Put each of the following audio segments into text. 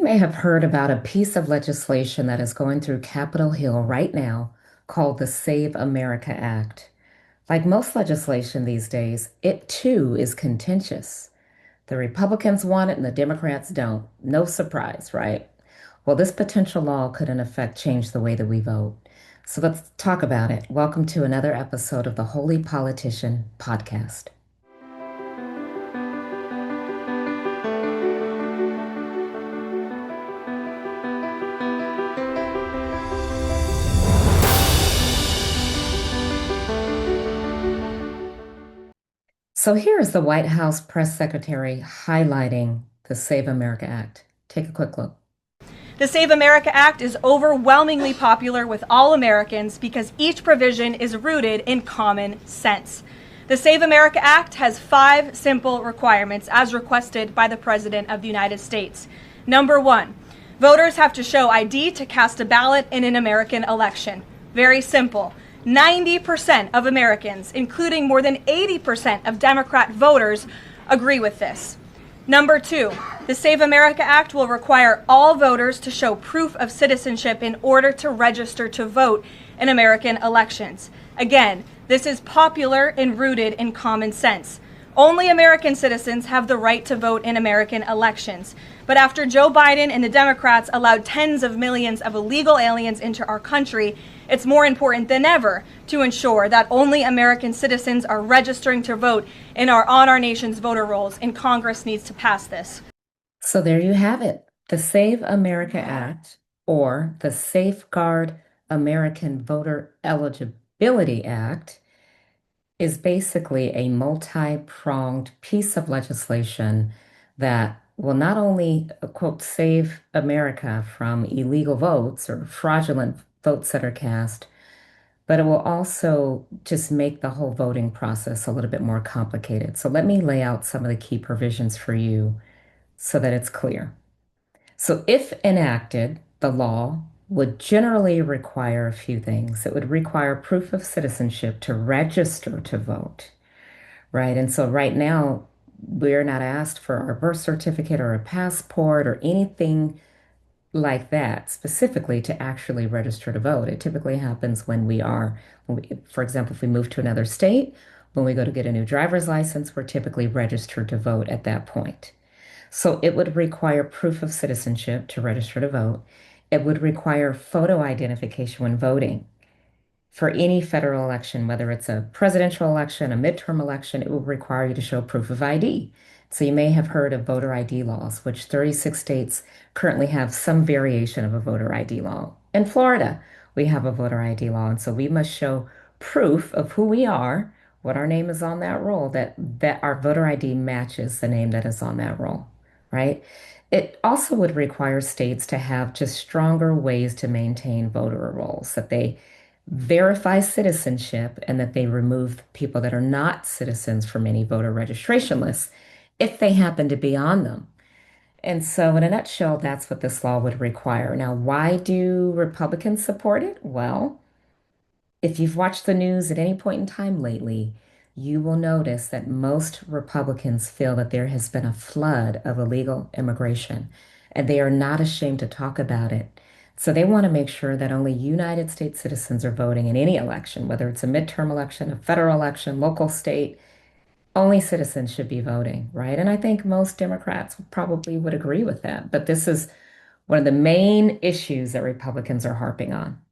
may have heard about a piece of legislation that is going through Capitol Hill right now called the Save America Act. Like most legislation these days, it too is contentious. The Republicans want it and the Democrats don't. No surprise, right? Well, this potential law could, in effect, change the way that we vote. So let's talk about it. Welcome to another episode of the Holy Politician podcast. So here is the White House press secretary highlighting the Save America Act. Take a quick look. The Save America Act is overwhelmingly popular with all Americans because each provision is rooted in common sense. The Save America Act has 5 simple requirements as requested by the President of the United States. Number 1, voters have to show ID to cast a ballot in an American election. Very simple. 90% of Americans, including more than 80% of Democrat voters, agree with this. Number 2, the Save America Act will require all voters to show proof of citizenship in order to register to vote in American elections. Again, this is popular and rooted in common sense. Only American citizens have the right to vote in American elections. But after Joe Biden and the Democrats allowed tens of millions of illegal aliens into our country, it's more important than ever to ensure that only American citizens are registering to vote on our nation's voter rolls, and Congress needs to pass this. So there you have it. The Save America Act, or the Safeguard American Voter Eligibility Act, is basically a multi-pronged piece of legislation that will not only, quote, save America from illegal votes or fraudulent votes that are cast, but it will also just make the whole voting process a little bit more complicated. So let me lay out some of the key provisions for you so that it's clear. So if enacted, the law would generally require a few things. It would require proof of citizenship to register to vote, right? And so right now, we're not asked for our birth certificate or a passport or anything like that specifically to actually register to vote. It typically happens for example, if we move to another state, when we go to get a new driver's license, we're typically registered to vote at that point. So it would require proof of citizenship to register to vote. It would require photo identification when voting. For any federal election, whether it's a presidential election, a midterm election, it will require you to show proof of ID. So you may have heard of voter ID laws, which 36 states currently have some variation of a voter ID law. In Florida, we have a voter ID law, and so we must show proof of who we are, what our name is on that roll, that our voter ID matches the name that is on that roll, right? It also would require states to have just stronger ways to maintain voter rolls, that they verify citizenship and that they remove people that are not citizens from any voter registration lists if they happen to be on them. And so, in a nutshell, that's what this law would require. Now, why do Republicans support it? Well, if you've watched the news at any point in time lately, you will notice that most Republicans feel that there has been a flood of illegal immigration, and they are not ashamed to talk about it. So they want to make sure that only United States citizens are voting in any election, whether it's a midterm election, a federal election, local, state, only citizens should be voting, right? And I think most Democrats probably would agree with that. But this is one of the main issues that Republicans are harping on.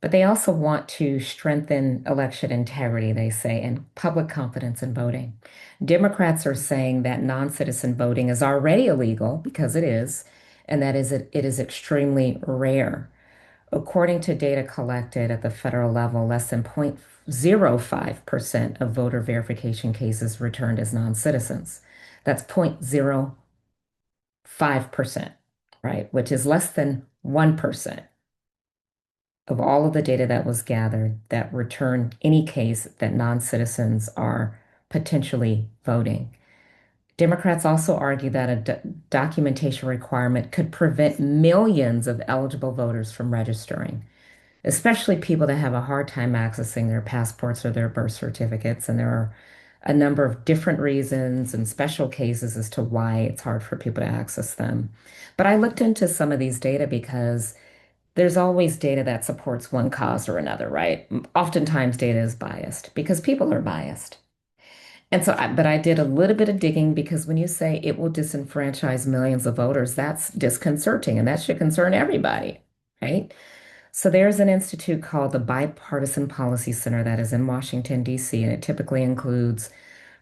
But they also want to strengthen election integrity, they say, and public confidence in voting. Democrats are saying that non-citizen voting is already illegal because it is, and it is extremely rare. According to data collected at the federal level, less than 0.05% of voter verification cases returned as non-citizens. That's 0.05%, right? Which is less than 1% of all of the data that was gathered that return any case that non-citizens are potentially voting. Democrats also argue that a documentation requirement could prevent millions of eligible voters from registering, especially people that have a hard time accessing their passports or their birth certificates. And there are a number of different reasons and special cases as to why it's hard for people to access them. But I looked into some of these data because there's always data that supports one cause or another, right? Oftentimes data is biased because people are biased. And so, but I did a little bit of digging because when you say it will disenfranchise millions of voters, that's disconcerting and that should concern everybody, right? So there's an institute called the Bipartisan Policy Center that is in Washington, D.C., and it typically includes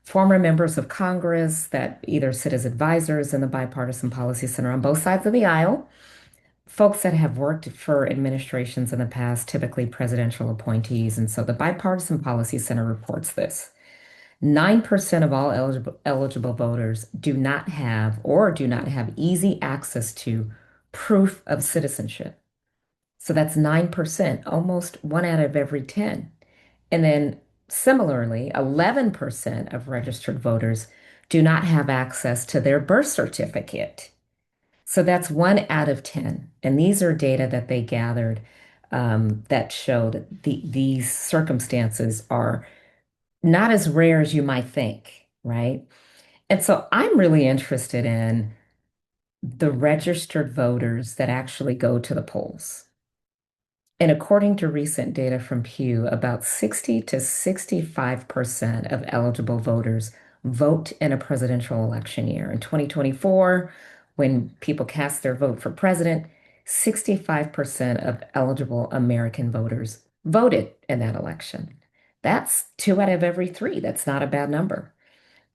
former members of Congress that either sit as advisors in the Bipartisan Policy Center on both sides of the aisle, folks that have worked for administrations in the past, typically presidential appointees. And so the Bipartisan Policy Center reports this. 9% of all eligible voters do not have or do not have easy access to proof of citizenship. So that's 9%, almost one out of every 10. And then similarly, 11% of registered voters do not have access to their birth certificate. So that's one out of 10. And these are data that they gathered that show that these circumstances are not as rare as you might think, right? And so I'm really interested in the registered voters that actually go to the polls. And according to recent data from Pew, about 60 to 65% of eligible voters vote in a presidential election year. In 2024, when people cast their vote for president, 65% of eligible American voters voted in that election. That's two out of every three. That's not a bad number.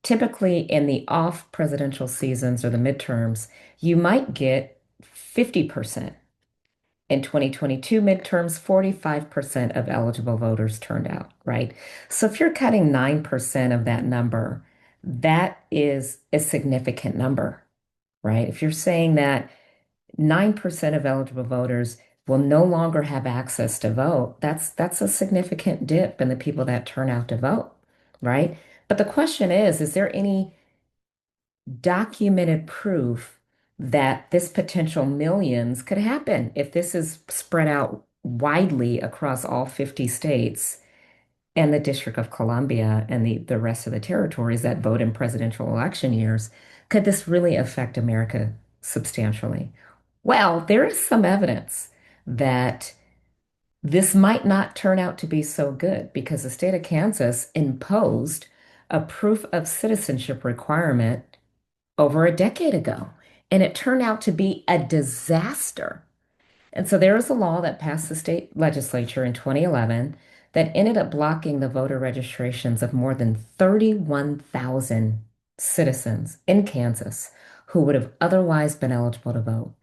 Typically, in the off presidential seasons or the midterms, you might get 50%. In 2022 midterms, 45% of eligible voters turned out, right? So if you're cutting 9% of that number, that is a significant number, right? If you're saying that 9% of eligible voters will no longer have access to vote, that's a significant dip in the people that turn out to vote, right? But the question is there any documented proof that this potential millions could happen if this is spread out widely across all 50 states and the District of Columbia and the rest of the territories that vote in presidential election years? Could this really affect America substantially? Well, there is some evidence that this might not turn out to be so good because the state of Kansas imposed a proof of citizenship requirement over a decade ago, and it turned out to be a disaster. And so there was a law that passed the state legislature in 2011 that ended up blocking the voter registrations of more than 31,000 citizens in Kansas who would have otherwise been eligible to vote.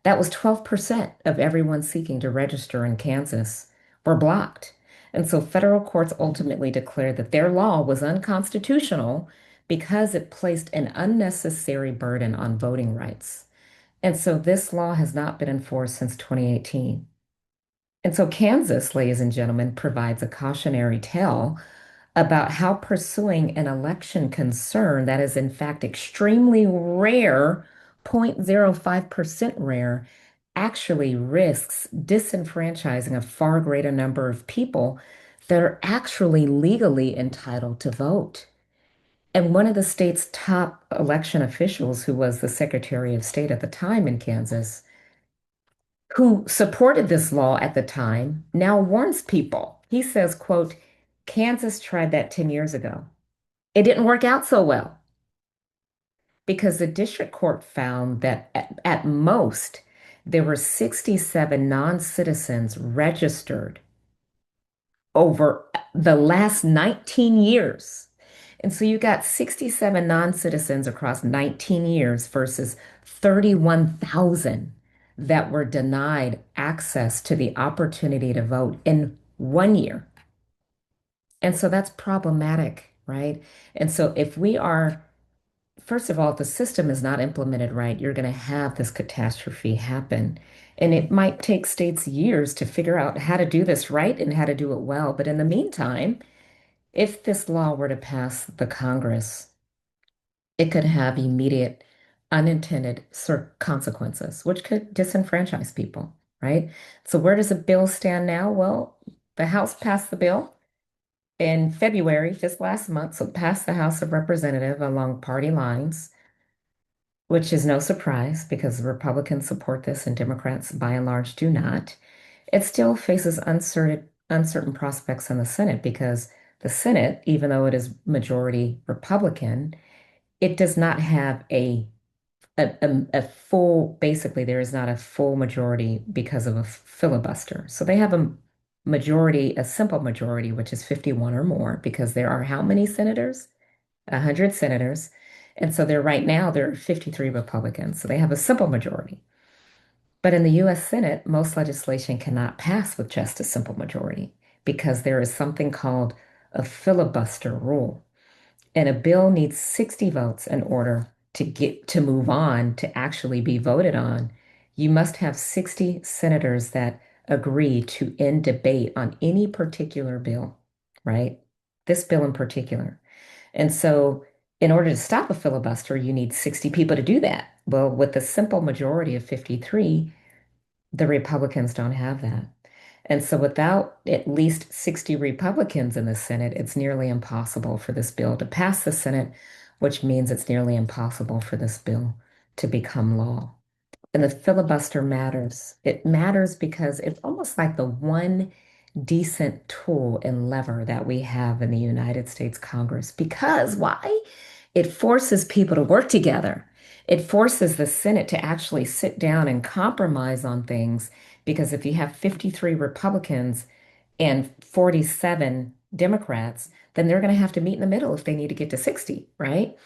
That was 12% of everyone seeking to register in Kansas were blocked. And so federal courts ultimately declared that their law was unconstitutional because it placed an unnecessary burden on voting rights. And so this law has not been enforced since 2018. And so Kansas, ladies and gentlemen, provides a cautionary tale about how pursuing an election concern that is in fact extremely rare, 0.05% rare, actually risks disenfranchising a far greater number of people that are actually legally entitled to vote. And one of the state's top election officials, who was the Secretary of State at the time in Kansas, who supported this law at the time, now warns people. He says, quote, Kansas tried that 10 years ago. It didn't work out so well because the district court found that at most there were 67 non-citizens registered over the last 19 years. And so you got 67 non-citizens across 19 years versus 31,000 that were denied access to the opportunity to vote in 1 year. And so that's problematic, right? And so if we are, first of all, if the system is not implemented right, you're going to have this catastrophe happen. And it might take states years to figure out how to do this right and how to do it well. But in the meantime, if this law were to pass the Congress, it could have immediate unintended consequences, which could disenfranchise people, right? So where does the bill stand now? Well, the House passed the bill. in February, just last month, so it passed the House of Representatives along party lines, which is no surprise because Republicans support this and Democrats by and large do not. It still faces uncertain prospects in the Senate because the Senate, even though it is majority Republican, it does not have a full, basically, there is not a full majority because of a filibuster. So they have a majority, a simple majority, which is 51 or more, because there are how many senators? 100 senators. And so right now, there are 53 Republicans. So they have a simple majority. But in the US Senate, most legislation cannot pass with just a simple majority because there is something called a filibuster rule. And a bill needs 60 votes in order to get to move on to actually be voted on. You must have 60 senators that agree to end debate on any particular bill, right? This bill in particular. And so, in order to stop a filibuster, you need 60 people to do that. Well, with the simple majority of 53, the Republicans don't have that. And so, without at least 60 Republicans in the Senate, it's nearly impossible for this bill to pass the Senate, which means it's nearly impossible for this bill to become law. And the filibuster matters. It matters because it's almost like the one decent tool and lever that we have in the United States Congress. Because why? It forces people to work together. It forces the Senate to actually sit down and compromise on things. Because if you have 53 Republicans and 47 Democrats, then they're going to have to meet in the middle if they need to get to 60, right?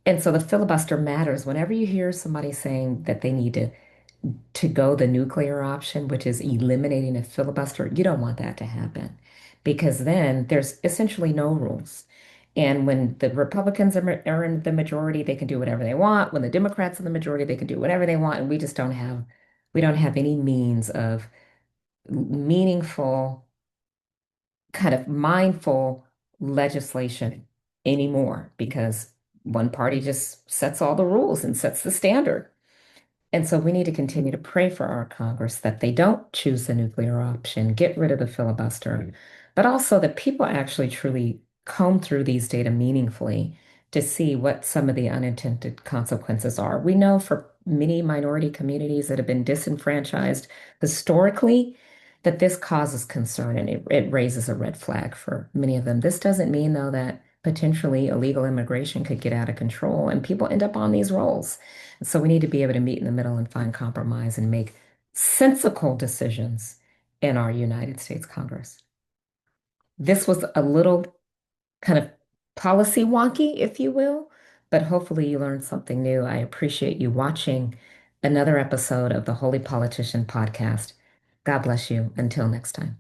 And so the filibuster matters. Whenever you hear somebody saying that they need to go the nuclear option, which is eliminating a filibuster, you don't want that to happen because then there's essentially no rules. And when the Republicans are in the majority, they can do whatever they want. When the Democrats are in the majority, they can do whatever they want. And we don't have any means of meaningful, kind of mindful legislation anymore because one party just sets all the rules and sets the standard. And so we need to continue to pray for our Congress that they don't choose the nuclear option, get rid of the filibuster, but also that people actually truly comb through these data meaningfully to see what some of the unintended consequences are. We know for many minority communities that have been disenfranchised historically that this causes concern and it raises a red flag for many of them. This doesn't mean, though, that potentially illegal immigration could get out of control and people end up on these rolls. So we need to be able to meet in the middle and find compromise and make sensible decisions in our United States Congress. This was a little kind of policy wonky, if you will, but hopefully you learned something new. I appreciate you watching another episode of the Holy Politician podcast. God bless you. Until next time.